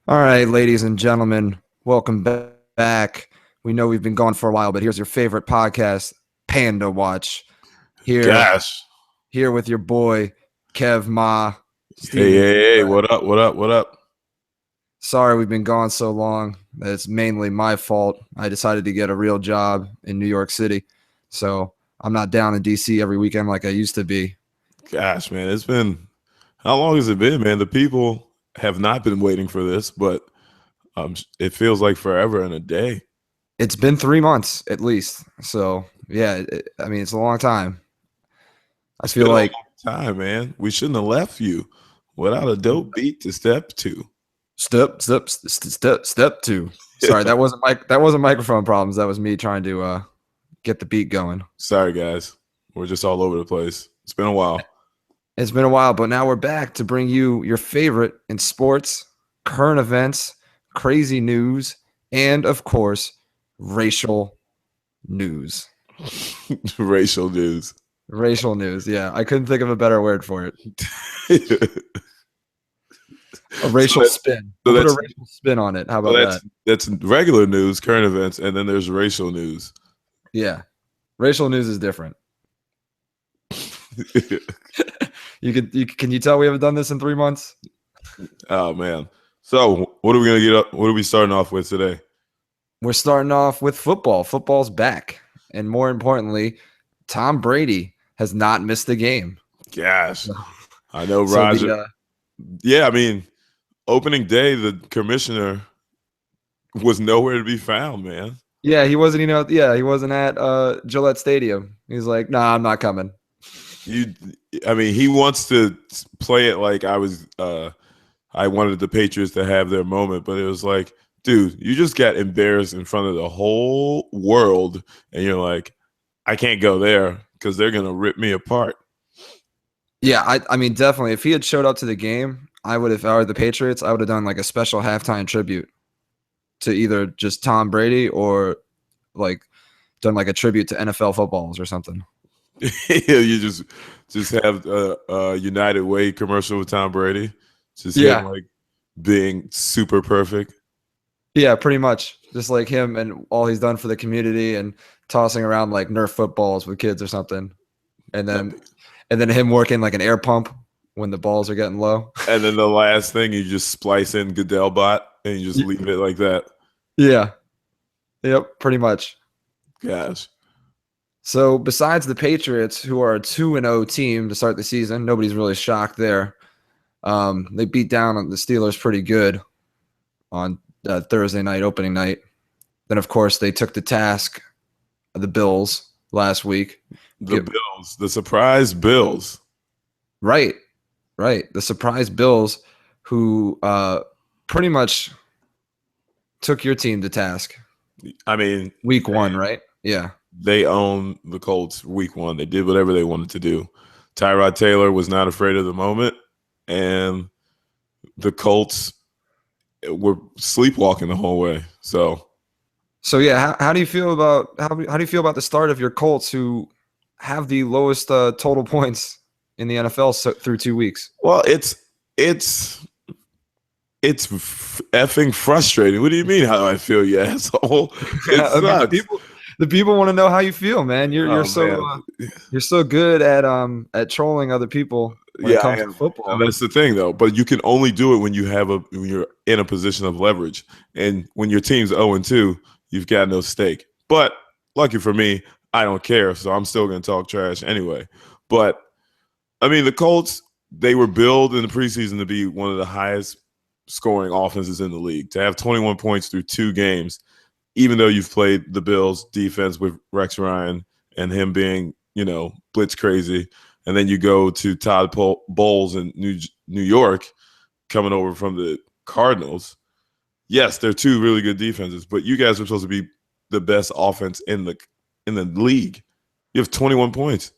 All right, ladies and gentlemen, welcome back. We know we've been gone for a while, but here's your favorite podcast, Panda Watch. Here, Gosh. here with your boy, Kev Ma, Hey, Steven. hey, hey, what up? What up? What up? Sorry we've been gone so long. It's mainly my fault. I decided to get a real job in New York City, so I'm not down in DC every weekend like I used to be. Gosh, man, it's been how long has it been, man? The people have not been waiting for this, but it feels like forever and a day. It's been 3 months at least, so yeah. I mean, it's a long time. I It's feel been a long like time, man. We shouldn't have left you without a dope beat to step to. Step two. Sorry, that wasn't microphone problems. That was me trying to get the beat going. Sorry, guys. We're just all over the place. It's been a while. It's been a while, but now we're back to bring you your favorite in sports, current events, crazy news, and of course, racial news. Racial news. Racial news. Yeah, I couldn't think of a better word for it. A racial spin. We'll put a racial spin on it. How about that? That's regular news, current events, and then there's racial news. Yeah. Racial news is different. Can you tell we haven't done this in 3 months? Oh man. So what are we gonna get up? What are we starting off with today? We're starting off with football. Football's back. And more importantly, Tom Brady has not missed a game. Gosh. I know Roger. Yeah, I mean, opening day, the commissioner was nowhere to be found, man. Yeah, he wasn't, he wasn't at Gillette Stadium. He's like, nah, I'm not coming. I mean, he wants to play it like I wanted the Patriots to have their moment, but it was like, dude, you just got embarrassed in front of the whole world, and you're like, I can't go there because they're gonna rip me apart. Yeah, I mean, definitely. If he had showed up to the game, if I were the Patriots, I would have done like a special halftime tribute to either just Tom Brady or like done like a tribute to NFL footballs or something. You just have a United Way commercial with Tom Brady, just him like being super perfect. Yeah, pretty much. Just like him and all he's done for the community and tossing around like Nerf footballs with kids or something. And then him working like an air pump when the balls are getting low. And then the last thing, you just splice in Goodell bot and you just leave it like that. Yeah. Yep, pretty much. Gosh. So besides the Patriots, who are a 2-0 team to start the season, nobody's really shocked there. They beat down on the Steelers pretty good on Thursday night, opening night. Then, of course, they took to task the Bills last week. Bills, the surprise Bills. Right. The surprise Bills who pretty much took your team to task. I mean, week one, right? Yeah. They own the Colts week one. They did whatever they wanted to do. Tyrod Taylor was not afraid of the moment, and the Colts were sleepwalking the whole way. So yeah, how do you feel about how do you feel about the start of your Colts, who have the lowest total points in the NFL through 2 weeks? Well, it's effing frustrating. What do you mean? How do I feel, you asshole? It sucks. The people want to know how you feel, man. You're so good at trolling other people when it comes to football. And that's the thing, though. But you can only do it when you're in a position of leverage. And when your team's 0-2, you've got no stake. But lucky for me, I don't care, so I'm still going to talk trash anyway. But I mean, the Colts, they were billed in the preseason to be one of the highest scoring offenses in the league. To have 21 points through 2 games, even though you've played the Bills defense with Rex Ryan and him being, blitz crazy, and then you go to Todd Bowles in New York coming over from the Cardinals. Yes, they're 2 really good defenses, but you guys are supposed to be the best offense in the league. You have 21 points.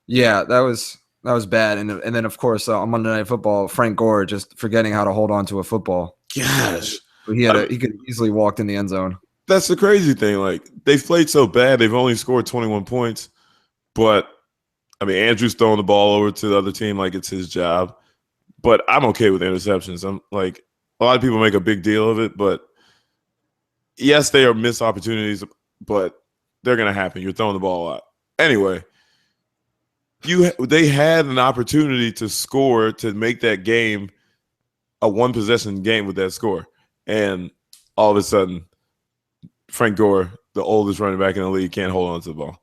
Yeah, that was bad. And then, of course, on Monday Night Football, Frank Gore just forgetting how to hold on to a football. Gosh. He could easily walked in the end zone. That's the crazy thing. Like, they've played so bad, they've only scored 21 points. But, I mean, Andrew's throwing the ball over to the other team like it's his job. But I'm okay with interceptions. I'm like, a lot of people make a big deal of it, but yes, they are missed opportunities, but they're going to happen. You're throwing the ball a lot. Anyway, they had an opportunity to score to make that game a one-possession game with that score. And all of a sudden, Frank Gore, the oldest running back in the league, can't hold on to the ball.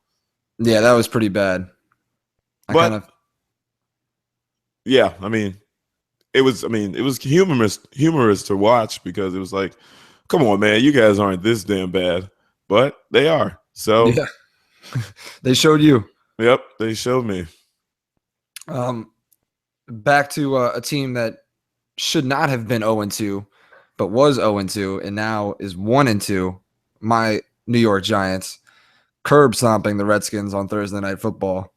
Yeah, that was pretty bad. Yeah, I mean, it was humorous to watch because it was like, come on, man, you guys aren't this damn bad, but they are. So yeah. They showed you. Yep, they showed me. Back to a team that should not have been 0-2, but was 0-2, and now is 1-2. My New York Giants curb stomping the Redskins on Thursday Night Football.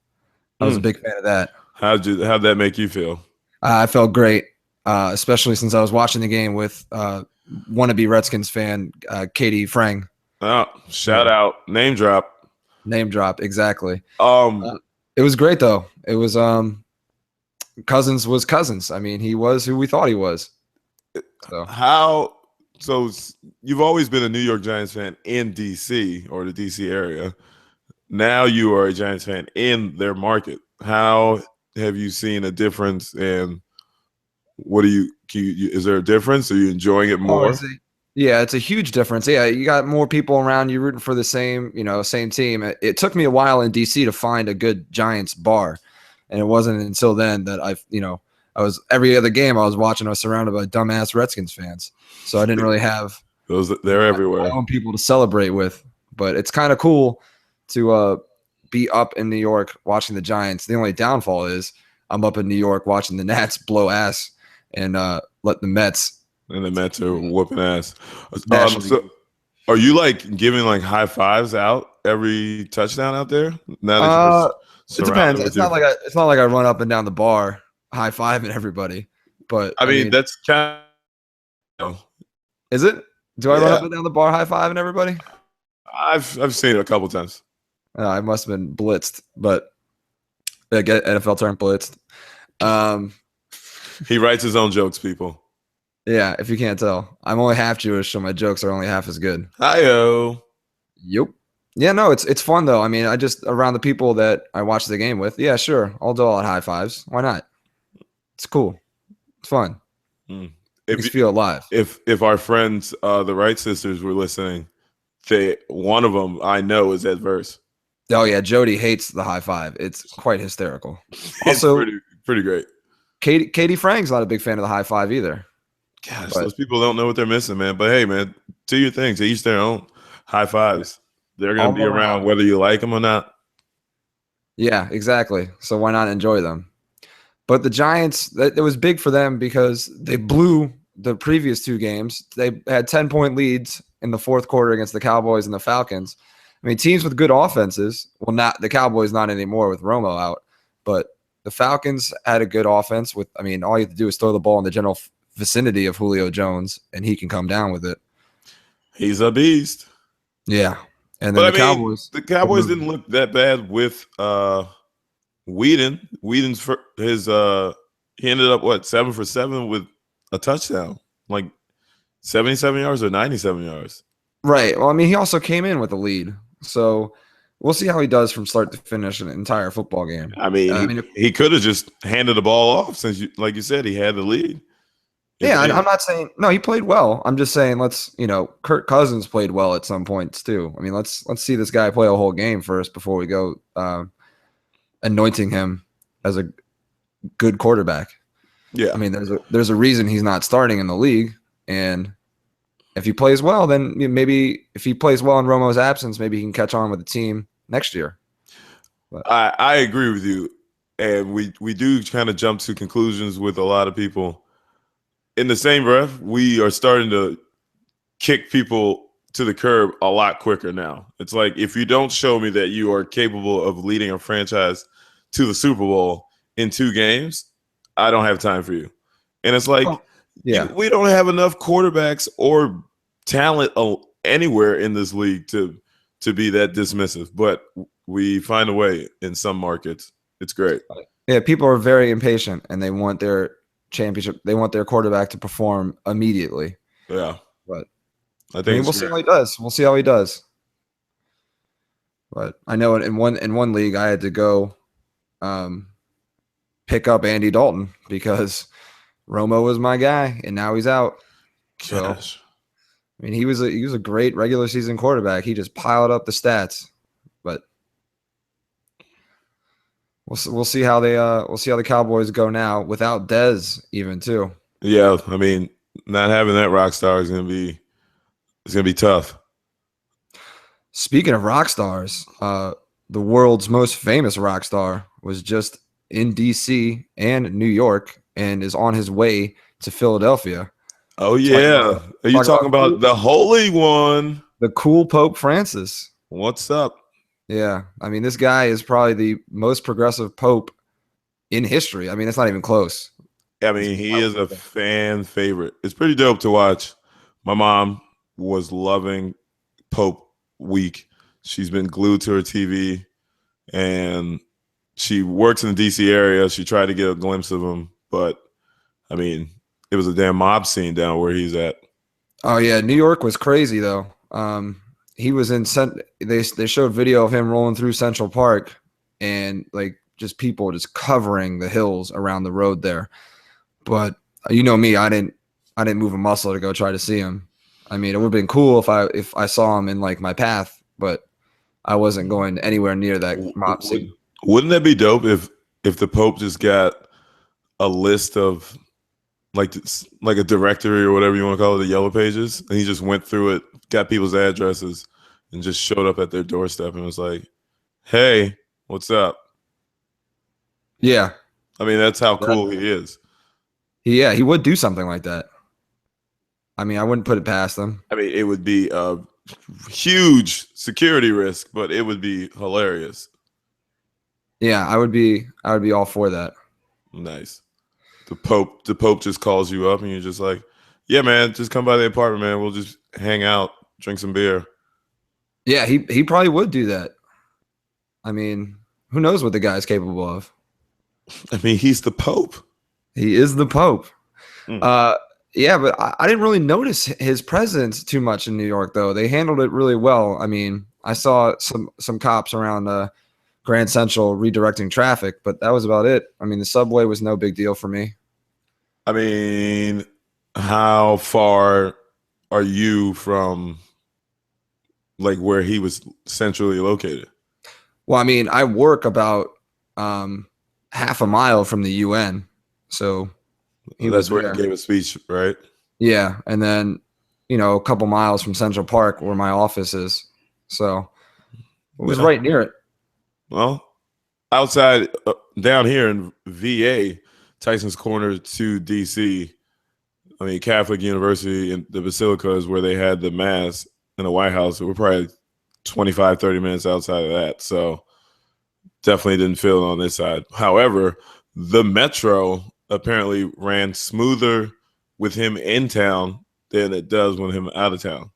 I was a big fan of that. How'd that make you feel? I felt great, especially since I was watching the game with wannabe Redskins fan Katie Frang. Oh, shout out, name drop, exactly. It was great though. It was Cousins was Cousins. I mean, he was who we thought he was. So you've always been a New York Giants fan in DC or the DC area. Now you are a Giants fan in their market. How have you seen a difference? And what is there a difference? Are you enjoying it more? It's a huge difference. Yeah, you got more people around you rooting for the same team. It took me a while in DC to find a good Giants bar, and it wasn't until then that I was every other game I was watching. I was surrounded by dumbass Redskins fans, so I didn't really have they're everywhere. My own people to celebrate with. But it's kind of cool to be up in New York watching the Giants. The only downfall is I'm up in New York watching the Nats blow ass and let the Mets. And the Mets are whooping ass. So are you like giving like high fives out every touchdown out there? It depends. It's not like I run up and down the bar high fiving everybody. But I mean that's kind of. Is it? Do I run up and down the bar high fiving everybody? I've seen it a couple times. I must have been blitzed, but get NFL term blitzed. He writes his own jokes, people. Yeah, if you can't tell. I'm only half Jewish, so my jokes are only half as good. Hi-yo. Yep. Yeah, no, it's fun though. I mean, I just around the people that I watch the game with. Yeah, sure. I'll do all at high fives. Why not? It's cool. It's fun. Makes you feel alive. If our friends, the Wright sisters, were listening, one of them I know is adverse. Oh yeah, Jody hates the high five. It's quite hysterical. It's also, pretty great. Katie Frang's not a big fan of the high five either. Gosh, those people don't know what they're missing, man. But hey, man, do your thing. To each their own. High fives. They're going to be around whether you like them or not. Yeah, exactly. So why not enjoy them? But the Giants, it was big for them because they blew the previous two games. They had 10-point leads in the fourth quarter against the Cowboys and the Falcons. I mean, teams with good offenses, well, not the Cowboys, not anymore with Romo out, but the Falcons had a good offense with, I mean, all you have to do is throw the ball in the general vicinity of Julio Jones, and he can come down with it. He's a beast. Yeah. And then the Cowboys didn't look that bad with Whedon. Whedon's he ended up 7 for 7 with a touchdown, like 77 yards or 97 yards. Right. Well, I mean, he also came in with a lead, so we'll see how he does from start to finish an entire football game. I mean, he could have just handed the ball off since, like you said, he had the lead. I'm not saying – no, he played well. I'm just saying Kirk Cousins played well at some points too. I mean, let's see this guy play a whole game first before we go anointing him as a good quarterback. Yeah. I mean, there's a reason he's not starting in the league, and if he plays well, then maybe if he plays well in Romo's absence, maybe he can catch on with the team next year. But I agree with you, and we do kind of jump to conclusions with a lot of people. In the same breath, we are starting to kick people to the curb a lot quicker now. It's like, if you don't show me that you are capable of leading a franchise to the Super Bowl in 2 games, I don't have time for you. And it's like, we don't have enough quarterbacks or talent anywhere in this league to be that dismissive. But we find a way in some markets. It's great. Yeah, people are very impatient, and they want their championship. They want their quarterback to perform immediately. Yeah. But I think we'll see how he does. We'll see how he does. But I know in one league I had to go pick up Andy Dalton because Romo was my guy, and now he's out. So Gosh. I mean, he was a great regular season quarterback. He just piled up the stats, but we'll see how the Cowboys go now without Dez even too. Yeah, I mean, not having that rock star is gonna be tough. Speaking of rock stars, the world's most famous rock star was just in DC and New York and is on his way to Philadelphia. Oh yeah, are you talking about the Holy One, the cool Pope Francis? What's up? Yeah, I mean, this guy is probably the most progressive pope in history. I mean, it's not even close. I mean, he is a fan favorite. It's pretty dope to watch. My mom was loving Pope Week. She's been glued to her TV, and she works in the DC area. She tried to get a glimpse of him, but I mean, it was a damn mob scene down where he's at. Oh yeah, New York was crazy though. He was in they showed video of him rolling through Central Park, and like just people just covering the hills around the road there. But you know me, I didn't move a muscle to go try to see him. I mean, it would have been cool if I saw him in like my path, but I wasn't going anywhere near that mob scene. Wouldn't that be dope if the Pope just got a list of like a directory or whatever you want to call it, the yellow pages, and he just went through it, got people's addresses, and just showed up at their doorstep and was like, "Hey, what's up?" Yeah, I mean, that's how cool he is. Yeah, he would do something like that. I mean, I wouldn't put it past him. I mean, it would be a huge security risk, but it would be hilarious. Yeah, I would be all for that. Nice. The Pope just calls you up and you're just like, "Yeah, man, just come by the apartment, man. We'll just hang out, drink some beer." Yeah, he probably would do that. I mean, who knows what the guy's capable of? I mean, he's the Pope. He is the Pope. Yeah, but I didn't really notice his presence too much in New York, though. They handled it really well. I mean, I saw some cops around Grand Central redirecting traffic, but that was about it. I mean, the subway was no big deal for me. I mean, how far are you from like where he was centrally located? Well, I mean, I work about half a mile from the UN, so that's where he gave a speech, right? Yeah, and then a couple miles from Central Park where my office is, so it was right near it. Well, outside down here in VA, Tyson's Corner to DC. I mean, Catholic University and the Basilica is where they had the mass in the White House. We're probably 25, 30 minutes outside of that. So definitely didn't feel it on this side. However, the metro apparently ran smoother with him in town than it does with him out of town.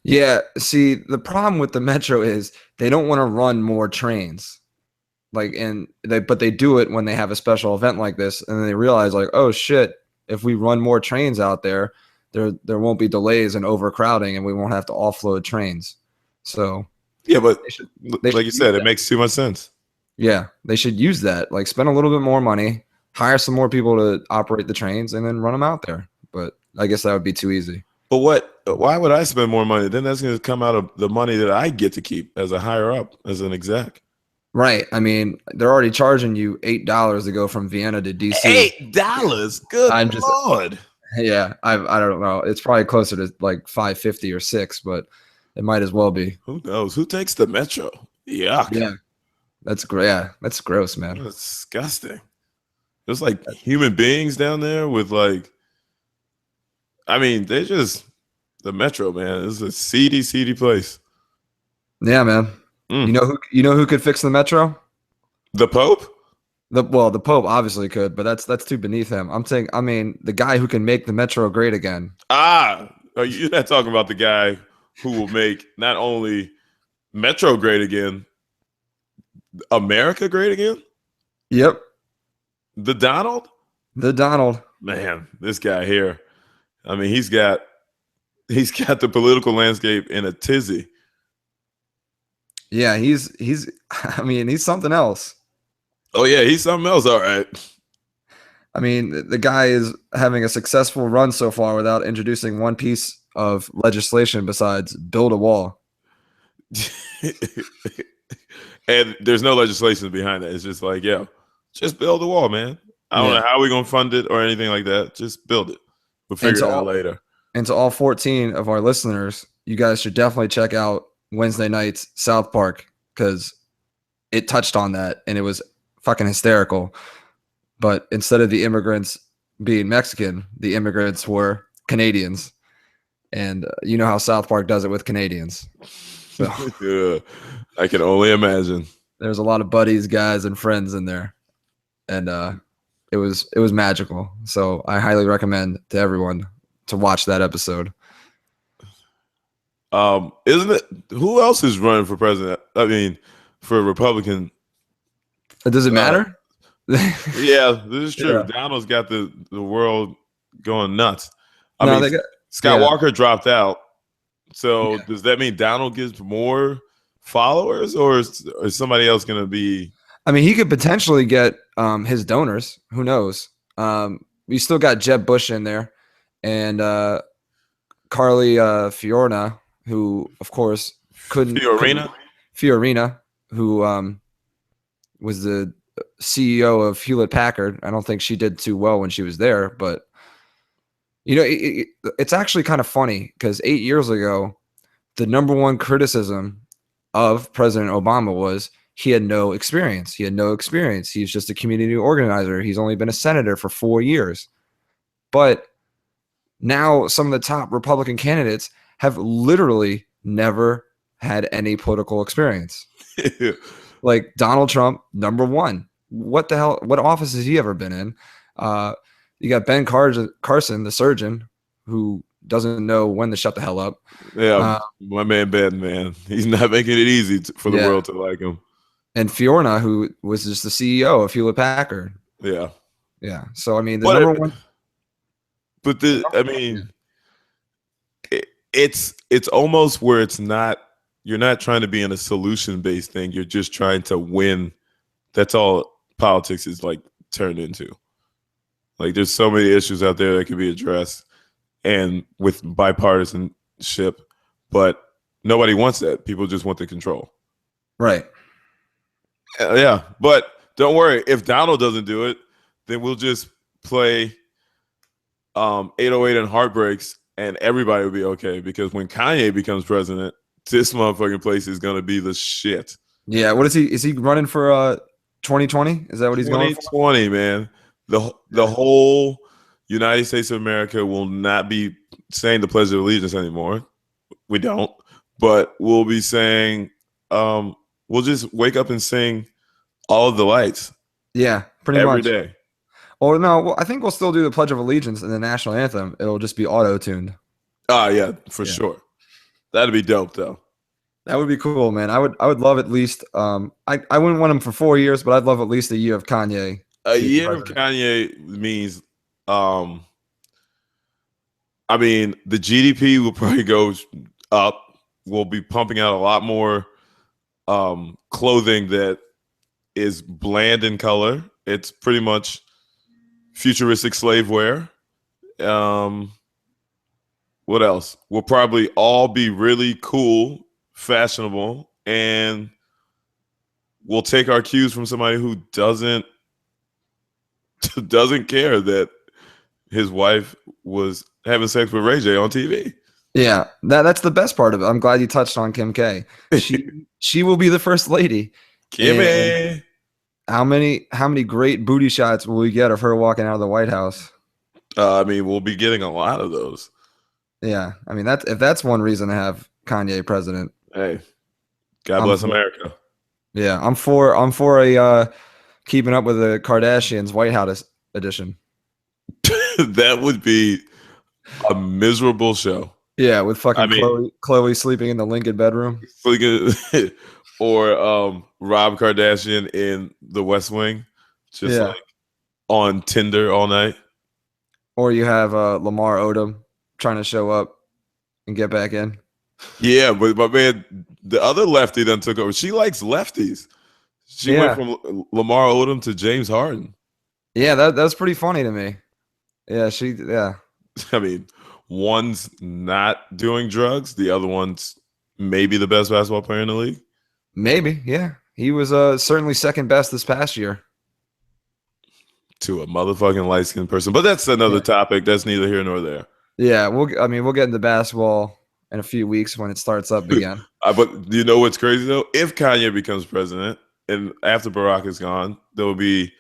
Yeah. See, the problem with the metro is they don't want to run more trains. But they do it when they have a special event like this, and then they realize like, oh shit, if we run more trains out there won't be delays and overcrowding, and we won't have to offload trains. So yeah, but like you said, it makes too much sense. Yeah, they should use that. Like, spend a little bit more money, hire some more people to operate the trains, and then run them out there. But I guess that would be too easy. But why would I spend more money? Then that's going to come out of the money that I get to keep as a higher up, as an exec. Right. I mean, they're already charging you $8 to go from Vienna to DC. $8? Good Lord. Yeah, I don't know. It's probably closer to like $5.50 or $6, but it might as well be. Who knows? Who takes the metro? Yuck. Yeah. That's great. Yeah, that's gross, man. That's disgusting. There's like human beings down there with like, I mean, they just, the metro, man. It's a seedy place. Yeah, man. You know who could fix the metro? The Pope? The Pope obviously could, but that's too beneath him. I mean, the guy who can make the metro great again. You're not talking about the guy who will make not only metro great again, America great again? Yep. The Donald? The Donald. Man, this guy here. I mean, he's got the political landscape in a tizzy. Yeah, he's I mean, he's something else. Oh yeah, he's something else. All right. I mean, the guy is having a successful run so far without introducing one piece of legislation besides build a wall. And there's no legislation behind that. It's just like, yo, just build a wall, man. I don't know how we're gonna fund it or anything like that. Just build it. We'll figure it out later. And to all 14 of our listeners, you guys should definitely check out Wednesday night's South Park because it touched on that and it was fucking hysterical. But instead of the immigrants being Mexican, the immigrants were Canadians. And you know how South Park does it with Canadians. So yeah, I can only imagine. There's a lot of buddies, guys, and friends in there. And it was magical. So I highly recommend to everyone to watch that episode. Isn't it? Who else is running for president? I mean, for a Republican. Does it matter? Yeah, this is true. Yeah. Donald's got the world going nuts. I mean, Scott Walker dropped out. So does that mean Donald gets more followers, or is somebody else going to be? I mean, he could potentially get his donors. Who knows? We still got Jeb Bush in there, and Carly Fiorina, who of course Fiorina, who was the CEO of Hewlett Packard. I don't think she did too well when she was there, but you know, it's actually kind of funny because 8 years ago, the number one criticism of President Obama was he had no experience. He had no experience. He's just a community organizer. He's only been a senator for 4 years. But now some of the top Republican candidates have literally never had any political experience. Like Donald Trump, number one. What the hell? What office has he ever been in? You got Ben Carson, the surgeon, who doesn't know when to shut the hell up. Yeah, my man Ben, man. He's not making it easy for the world to like him. And Fiorina, who was just the CEO of Hewlett Packard. Yeah. Yeah. So, I mean, the number one. But it's almost where it's not, you're not trying to be in a solution-based thing. You're just trying to win. That's all politics is like turned into. Like there's so many issues out there that can be addressed and with bipartisanship, but nobody wants that. People just want the control. Right. Yeah. But don't worry. If Donald doesn't do it, then we'll just play 808 and Heartbreaks and everybody will be okay. Because when Kanye becomes president, this motherfucking place is going to be the shit. Yeah. What is he? Is he running for 2020? Is that what he's going for? 2020, man. The whole United States of America will not be saying the Pledge of Allegiance anymore. We don't. But we'll be saying, we'll just wake up and sing All of the Lights. Yeah, pretty much. Every day. Or no, I think we'll still do the Pledge of Allegiance and the national anthem. It'll just be auto-tuned. Yeah, for sure. That'd be dope, though. That would be cool, man. I would love at least I wouldn't want him for 4 years, but I'd love at least a year of Kanye. A year of Kanye means I mean, the GDP will probably go up. We'll be pumping out a lot more clothing that is bland in color. It's pretty much futuristic slave wear. What else? We'll probably all be really cool, fashionable, and we'll take our cues from somebody who doesn't care that his wife was having sex with Ray J on TV. Yeah, that's the best part of it. I'm glad you touched on Kim K. She will be the first lady. Kimmy. How many great booty shots will we get of her walking out of the White House? I mean, we'll be getting a lot of those. Yeah, I mean if that's one reason to have Kanye president. Hey, God bless America. Yeah, I'm for a Keeping Up with the Kardashians White House edition. That would be a miserable show. Yeah, with fucking Chloe sleeping in the Lincoln bedroom. Or Rob Kardashian in the West Wing, just like on Tinder all night. Or you have Lamar Odom trying to show up and get back in. Yeah, but my man, the other lefty then took over. She likes lefties. She went from Lamar Odom to James Harden. Yeah, that's pretty funny to me. Yeah. I mean, one's not doing drugs. The other one's maybe the best basketball player in the league. Maybe, yeah. He was certainly second best this past year. To a motherfucking light-skinned person. But that's another topic. That's neither here nor there. Yeah, we'll get into basketball in a few weeks when it starts up again. But you know what's crazy, though? If Kanye becomes president and after Barack is gone, there will be,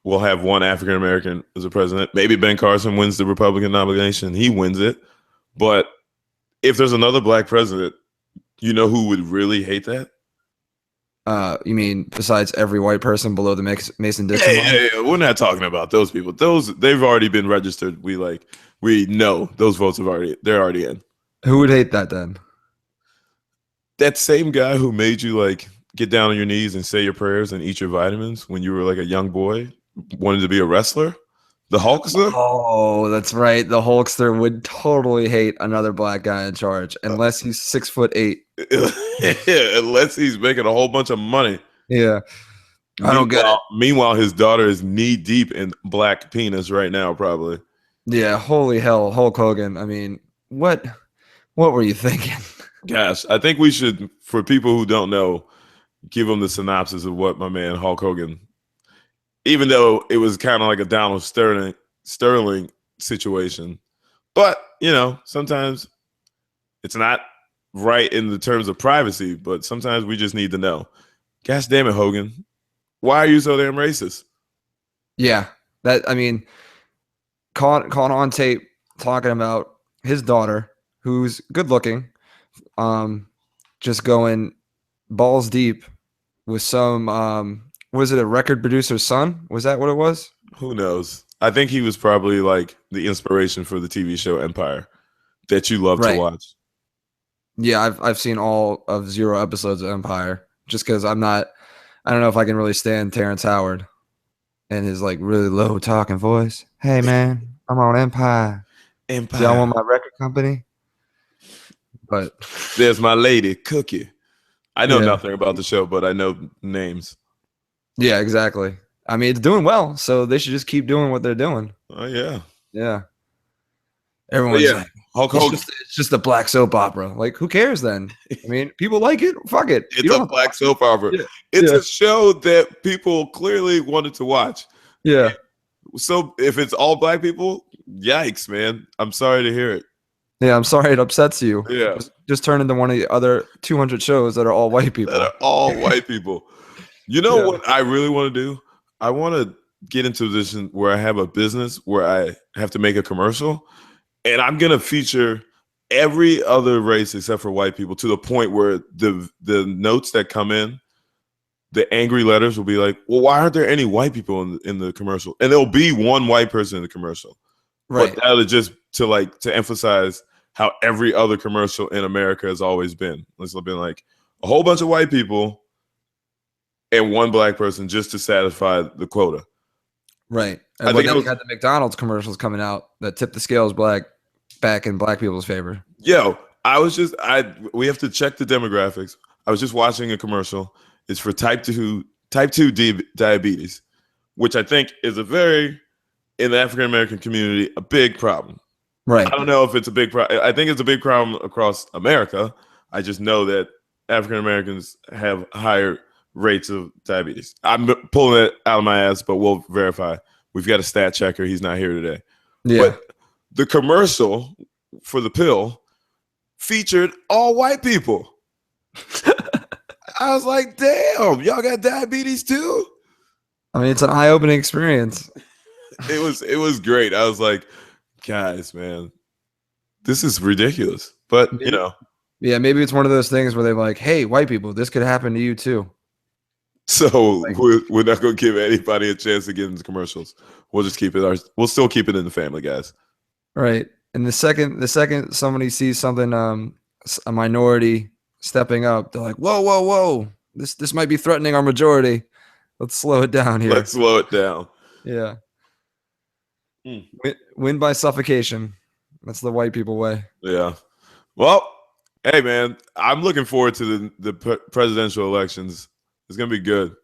we'll have one African-American as a president. Maybe Ben Carson wins the Republican nomination. He wins it. But if there's another black president, you know who would really hate that? You mean besides every white person below the Mason-Dixon line? Yeah. We're not talking about those people. They've already been registered. We know those votes they're already in. Who would hate that then? That same guy who made you get down on your knees and say your prayers and eat your vitamins when you were a young boy, wanted to be a wrestler, the Hulkster. Oh, that's right. The Hulkster would totally hate another black guy in charge unless he's 6'8". Yeah, unless he's making a whole bunch of money. Yeah. I don't get it. Meanwhile, his daughter is knee deep in black penis right now, probably. Yeah, holy hell, Hulk Hogan. I mean, what were you thinking? Gosh, I think we should, for people who don't know, give them the synopsis of what my man Hulk Hogan, even though it was kind of like a Donald Sterling situation. But, sometimes it's not right in the terms of privacy, but sometimes we just need to know. Gosh damn it, Hogan. Why are you so damn racist? Yeah, caught on tape talking about his daughter, who's good looking, just going balls deep with some, was it a record producer's son? Was that what it was? Who knows? I think he was probably the inspiration for the TV show Empire that you love to watch. Yeah, I've seen all of 0 episodes of Empire just because I don't know if I can really stand Terrence Howard and his really low talking voice. Hey man, I'm on Empire. Empire. Y'all want my record company? But there's my lady, Cookie. I know nothing about the show, but I know names. Yeah, exactly. I mean, it's doing well, so they should just keep doing what they're doing. Oh yeah. Yeah. Everyone's like, Hulk Hogan. It's just a black soap opera. Who cares then? I mean, people like it. Fuck it. It's a black soap opera. Yeah. It's a show that people clearly wanted to watch. Yeah. So if it's all black people, yikes, man. I'm sorry to hear it. Yeah, I'm sorry it upsets you. Yeah. Just turn into one of the other 200 shows that are all white people. That are all white people. You know what I really want to do? I want to get into a position where I have a business where I have to make a commercial. And I'm going to feature every other race except for white people to the point where the notes that come in, the angry letters will be like, well, why aren't there any white people in the commercial? And there'll be one white person in the commercial. Right. But that'll just to emphasize how every other commercial in America has always been. It's been a whole bunch of white people and one black person just to satisfy the quota. Right. And then you got the McDonald's commercials coming out that tip the scales back in black people's favor. Yo, we have to check the demographics. I was just watching a commercial. It's for type 2 diabetes, which I think is in the African American community, a big problem. Right. I don't know if it's a big problem. I think it's a big problem across America. I just know that African Americans have higher rates of diabetes. I'm pulling it out of my ass, but we'll verify. We've got a stat checker. He's not here today. Yeah. But the commercial for the pill featured all white people. I was like, damn, y'all got diabetes too? I mean, it's an eye-opening experience. It was great. I was like, guys, man, this is ridiculous. But, Yeah, maybe it's one of those things where they're like, hey, white people, this could happen to you too. So we're not going to give anybody a chance to get into commercials. We'll just we'll still keep it in the family, guys. Right. And the second somebody sees something, a minority stepping up, they're like, whoa. This might be threatening our majority. Let's slow it down here. Let's slow it down. Yeah. Win by suffocation. That's the white people way. Yeah. Well, hey, man, I'm looking forward to the presidential elections. It's going to be good.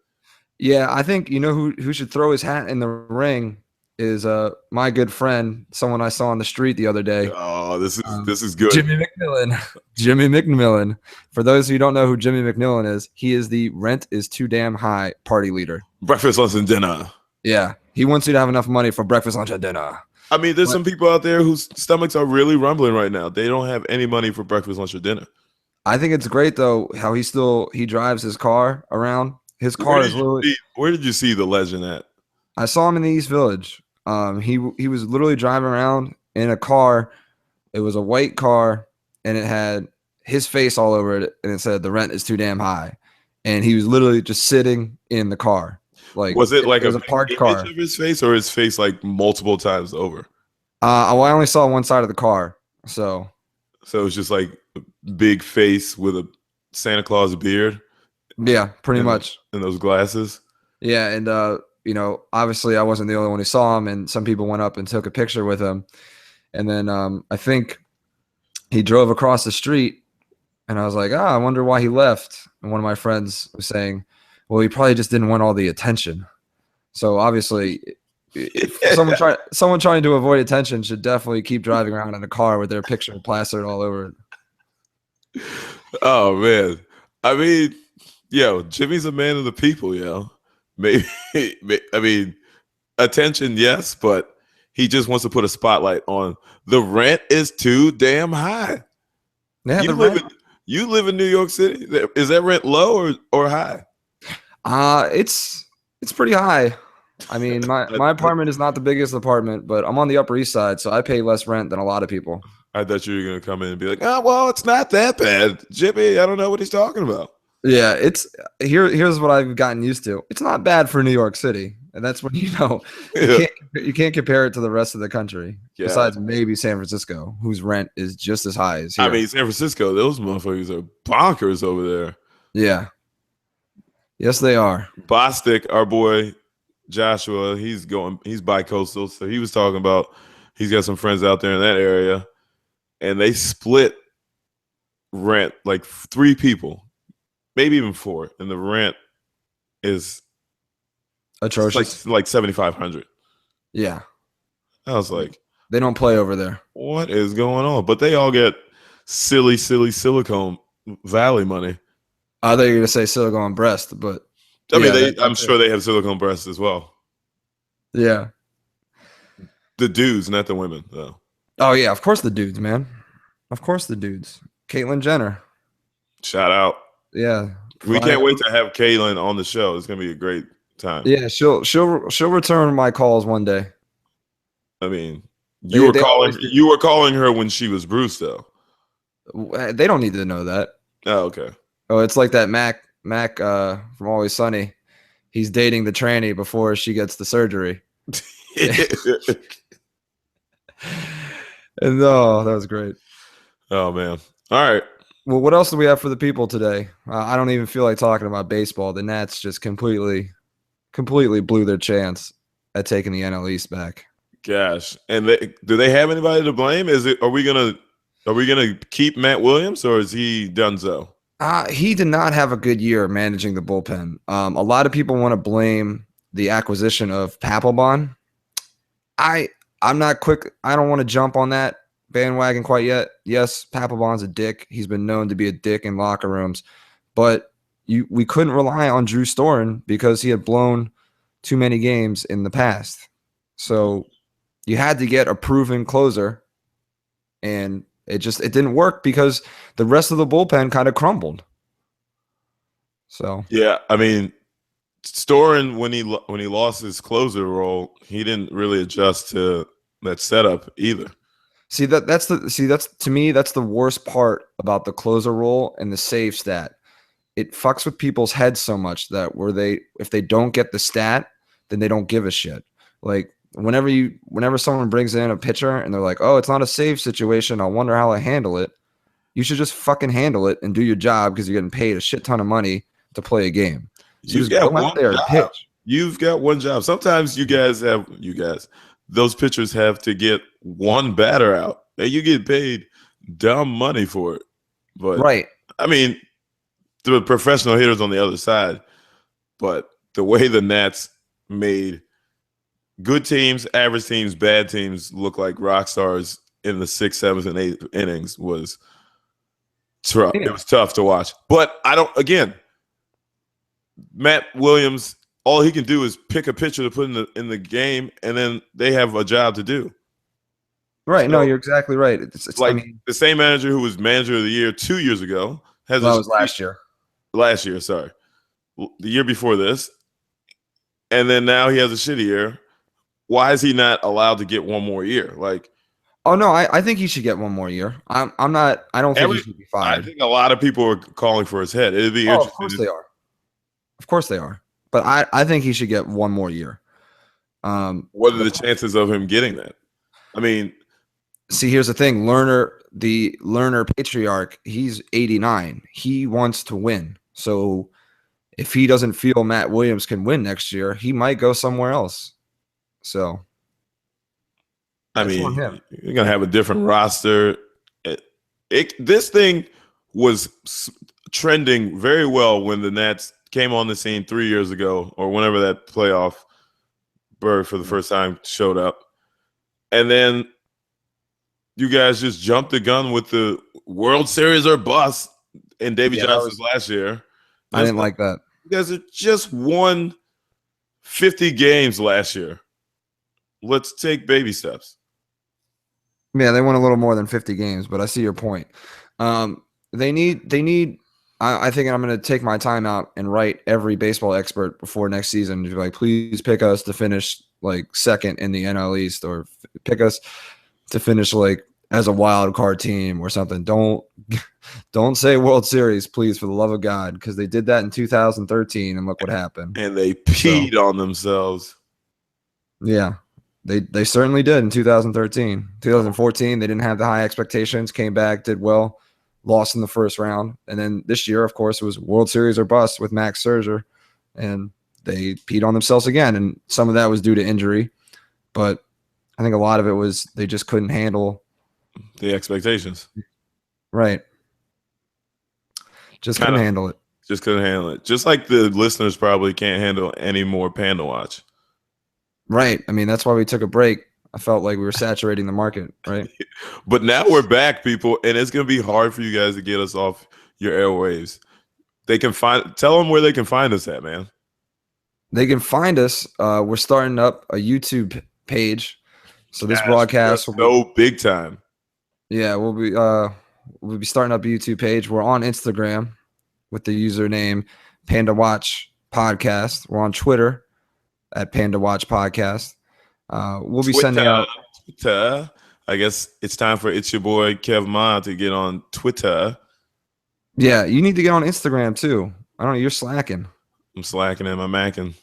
Yeah, I think you know who should throw his hat in the ring is my good friend, someone I saw on the street the other day. Oh, this is good. Jimmy McMillan. Jimmy McMillan. For those who don't know who Jimmy McMillan is, he is the rent is too damn high party leader. Breakfast, lunch, and dinner. Yeah, he wants you to have enough money for breakfast, lunch, and dinner. I mean, there's some people out there whose stomachs are really rumbling right now. They don't have any money for breakfast, lunch, or dinner. I think it's great though how he drives his car around. His car is literally. Where did you see the legend at? I saw him in the East Village. He was literally driving around in a car. It was a white car, and it had his face all over it, and it said the rent is too damn high. And he was literally just sitting in the car. Like, was it like a parked car of his face, or his face like multiple times over? I only saw one side of the car, so it's just like a big face with a Santa Claus beard. Yeah, pretty much. And those glasses. Yeah, and obviously I wasn't the only one who saw him, and some people went up and took a picture with him. And then I think he drove across the street, and I was like, I wonder why he left. And one of my friends was saying, well, he probably just didn't want all the attention. So obviously, someone trying to avoid attention should definitely keep driving around in a car with their picture plastered all over it. Oh man, I mean, Jimmy's a man of the people, Maybe, I mean, attention, yes, but he just wants to put a spotlight on the rent is too damn high. Yeah, you live in New York City. Is that rent low or high? It's pretty high. I mean, my apartment is not the biggest apartment, but I'm on the Upper East Side, so I pay less rent than a lot of people. I thought you were going to come in and be like, well, it's not that bad. Jimmy, I don't know what he's talking about. Yeah, here's what I've gotten used to. It's not bad for New York City. And that's when you can't compare it to the rest of the country. Yeah. Besides maybe San Francisco, whose rent is just as high as here. I mean, San Francisco, those motherfuckers are bonkers over there. Yeah. Yes, they are. Bostic, our boy Joshua, he's bi-coastal. So he was talking about he's got some friends out there in that area, and they split rent like 3 people, maybe even 4, and the rent is atrocious. Like $7,500. Yeah. I was like, they don't play over there. What is going on? But they all get silly Silicon Valley money. I thought you were going to say silicone breast, but I mean, I'm sure they have silicone breasts as well. Yeah. The dudes, not the women, though. Oh, yeah. Of course the dudes, man. Of course the dudes. Caitlyn Jenner. Shout out. Yeah. We can't wait to have Caitlyn on the show. It's going to be a great time. Yeah, she'll return my calls one day. I mean, you were calling her when she was Bruce, though. They don't need to know that. Oh, okay. Oh, it's like that Mac from Always Sunny. He's dating the tranny before she gets the surgery. And that was great. Oh man! All right. Well, what else do we have for the people today? I don't even feel like talking about baseball. The Nats just completely blew their chance at taking the NL East back. Gosh, and do they have anybody to blame? Are we gonna keep Matt Williams, or is he done so? He did not have a good year managing the bullpen. A lot of people want to blame the acquisition of Papelbon. I'm not quick. I don't want to jump on that bandwagon quite yet. Yes, Papelbon's a dick. He's been known to be a dick in locker rooms, but we couldn't rely on Drew Storen because he had blown too many games in the past. So you had to get a proven closer, and it didn't work because the rest of the bullpen kind of crumbled. So yeah, I mean, Storen when he lost his closer role, he didn't really adjust to that setup either. That's to me that's the worst part about the closer role and the save stat. It fucks with people's heads so much that if they don't get the stat, then they don't give a shit. Like whenever someone brings in a pitcher and they're like, "Oh, it's not a save situation. I wonder how I handle it." You should just fucking handle it and do your job because you're getting paid a shit ton of money to play a game. So You've got one job. You've got one job. Sometimes the those pitchers have to get one batter out, and you get paid dumb money for it. But Right. I mean, the professional hitters on the other side. But the way the Nats made good teams, average teams, bad teams look like rock stars in the 6th, 7th, and 8th innings was tough. Yeah. It was tough to watch. But Matt Williams, all he can do is pick a pitcher to put in the game, and then they have a job to do. Right. So, no, you're exactly right. It's like the same manager who was manager of the year 2 years ago has that was last year. Last year, sorry. The year before this. And then now he has a shitty year. Why is he not allowed to get one more year? Like, oh no, I think he should get one more year. I'm not. I don't think he should be fired. I think a lot of people are calling for his head. It'd be interesting. Of course they are. Of course they are. But I think he should get one more year. What are the chances of him getting that? I mean, see, here's the thing. The Lerner patriarch, he's 89. He wants to win. So if he doesn't feel Matt Williams can win next year, he might go somewhere else. So, I mean, you're gonna have a different roster. This thing was trending very well when the Nats came on the scene 3 years ago, or whenever that playoff berth for the first time showed up, and then you guys just jumped the gun with the World Series or bust in Davy Johnson's last year. I didn't like that. You guys have just won 50 games last year. Let's take baby steps. Yeah, they won a little more than 50 games, but I see your point. They need. I think I'm going to take my time out and write every baseball expert before next season to be like, please pick us to finish like second in the NL East, or pick us to finish like as a wild card team or something. Don't say World Series, please, for the love of God, because they did that in 2013, and look what happened. And they peed on themselves. Yeah. They certainly did in 2013. 2014, they didn't have the high expectations, came back, did well, lost in the first round. And then this year, of course, it was World Series or bust with Max Scherzer, and they peed on themselves again. And some of that was due to injury, but I think a lot of it was they just couldn't handle the expectations. Right. Just couldn't handle it. Just couldn't handle it. Just like the listeners probably can't handle any more PandaWatch. Right. I mean, that's why we took a break. I felt like we were saturating the market, right? But now we're back, people, and it's going to be hard for you guys to get us off your airwaves. Tell them where they can find us at, man. They can find us. We're starting up a YouTube page. So this broadcast will go big time. Yeah, we'll be starting up a YouTube page. We're on Instagram with the username PandaWatch Podcast. We're on Twitter at PandaWatch Podcast. We'll be sending out Twitter. I guess it's time for It's Your Boy Kev Ma to get on Twitter. Yeah, you need to get on Instagram too. I don't know, you're slacking. I'm slacking and I'm macking.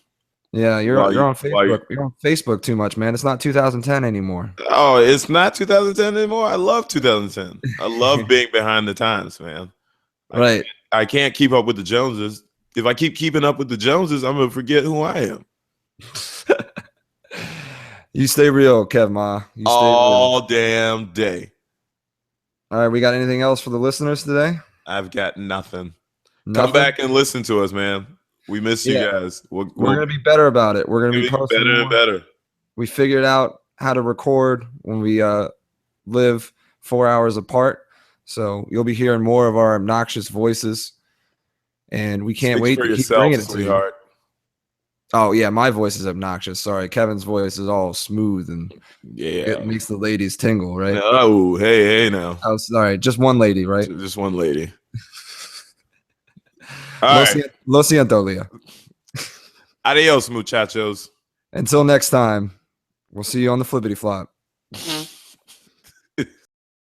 Yeah, you're on Facebook. You're on Facebook too much, man. It's not 2010 anymore. Oh, it's not 2010 anymore. I love 2010. I love being behind the times, man. Right. I can't keep up with the Joneses. If I keep keeping up with the Joneses, I'm gonna forget who I am. You stay real, Kev Ma. You stay all real. Damn day. All right, we got anything else for the listeners today? I've got nothing. Come back and listen to us, man. We miss you guys. We're gonna be better about it. We're gonna be posting better and better. We figured out how to record when we live 4 hours apart, so you'll be hearing more of our obnoxious voices, and we can't wait to keep bringing it to you. Oh yeah, my voice is obnoxious. Sorry, Kevin's voice is all smooth and it makes the ladies tingle, right? Oh, hey now. Oh, sorry, just one lady, right? Just one lady. Lo siento, Leah. Adios, muchachos. Until next time, we'll see you on the flippity flop.